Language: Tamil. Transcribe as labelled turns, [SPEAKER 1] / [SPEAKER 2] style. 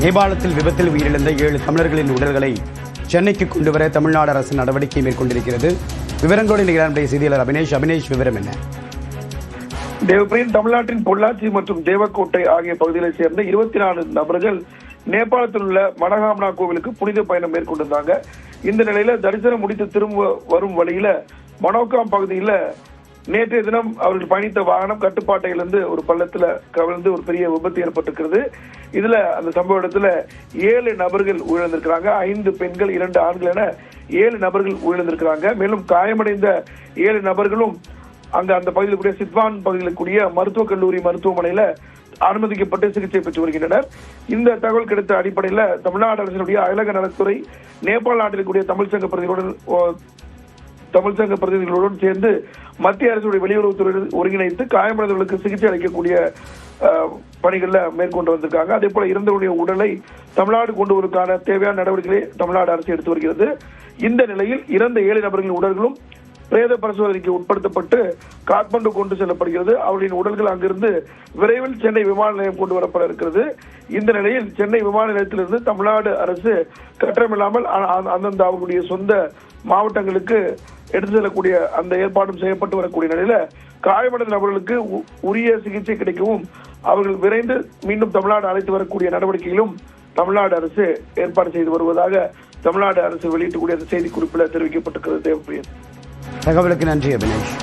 [SPEAKER 1] நேபாளத்தில் விபத்தில் உயிரிழந்த 7 தமிழர்களின் உடல்களை சென்னைக்கு கொண்டுவர தமிழ்நாடு அரசு நடவடிக்கை மேற்கொண்டிருக்கிறது. விவரங்களோடு நம்முடைய செய்தியாளர் அபினேஷ் விவரம் என்ன?
[SPEAKER 2] தேவப்பிரியன், தமிழ்நாட்டின் பொள்ளாச்சி மற்றும் தேவக்கோட்டை ஆகிய பகுதிகளைச் சேர்ந்த 24 நபர்கள் நேபாளத்தில் உள்ள மனகாமனா கோவிலுக்கு புனித பயணம் மேற்கொண்டிருந்தாங்க. இந்த நிலையில தரிசனம் முடித்து திரும்ப வரும் வழியில மனோகாம் பகுதியில நேற்றைய தினம் அவர்கள் பயணித்த வாகனம் கட்டுப்பாட்டை இழந்து ஒரு பள்ளத்துல கவிழ்ந்து ஒரு பெரிய விபத்து ஏற்பட்டிருக்கிறது. இதுல அந்த சம்பவ இடத்துல 7 நபர்கள் உயிரிழந்திருக்கிறாங்க. 5 பெண்கள் 2 ஆண்கள் என 7 நபர்கள் உயிரிழந்திருக்கிறாங்க. மேலும் காயமடைந்த 7 நபர்களும் அந்த பகுதியில் கூடிய சித்வான் பகுதியில் கூடிய மருத்துவக் கல்லூரி மருத்துவமனையில அனுமதிக்கப்பட்டு சிகிச்சை பெற்று வருகின்றனர். இந்த தகவல் கிடைத்த அடிப்படையில் தமிழ்நாடு அரசினுடைய அயலக நலத்துறை நேபாள நாட்டில் கூடிய தமிழ் சங்க பிரதிநிதிகளுடன் சேர்ந்து மத்திய அரசுடைய வெளியுறவுத்துறை ஒருங்கிணைத்து காயமடைந்தவர்களுக்கு சிகிச்சை அளிக்கக்கூடிய பணிகள்ல மேற்கொண்டு வந்திருக்காங்க. அதே போல இறந்தவருடைய உடலை தமிழ்நாடு கொண்டு வருவதற்கான தேவையான நடவடிக்கைகளை தமிழ்நாடு அரசு எடுத்து வருகிறது. இந்த நிலையில் இறந்த 7 நபர்களின் உடல்களும் பிரேத பரிசோதனைக்கு உட்படுத்தப்பட்டு காட்மாண்டு கொண்டு செல்லப்படுகிறது. அவர்களின் உடல்கள் அங்கிருந்து விரைவில் சென்னை விமான நிலையம் கொண்டு வரப்பட இருக்கிறது. இந்த நிலையில் சென்னை விமான நிலையத்திலிருந்து தமிழ்நாடு அரசு கட்டணமில்லாமல் அந்தந்த அவர்களுடைய சொந்த மாவட்டங்களுக்கு எடுத்து செல்லக்கூடிய அந்த ஏற்பாடும் செய்யப்பட்டு வரக்கூடிய நிலையில காயமடைந்த நபர்களுக்கு உரிய சிகிச்சை கிடைக்கவும் அவர்கள் விரைந்து மீண்டும் தமிழ்நாடு அழைத்து வரக்கூடிய நடவடிக்கைகளும் தமிழ்நாடு அரசு ஏற்பாடு செய்து வருவதாக தமிழ்நாடு அரசு வெளியிட்டக்கூடிய செய்திக்குறிப்பில் தெரிவிக்கப்பட்டிருக்கிறது. தேவப்பிரியன்,
[SPEAKER 1] தகவலுக்கு நன்றி அபினேஷ்.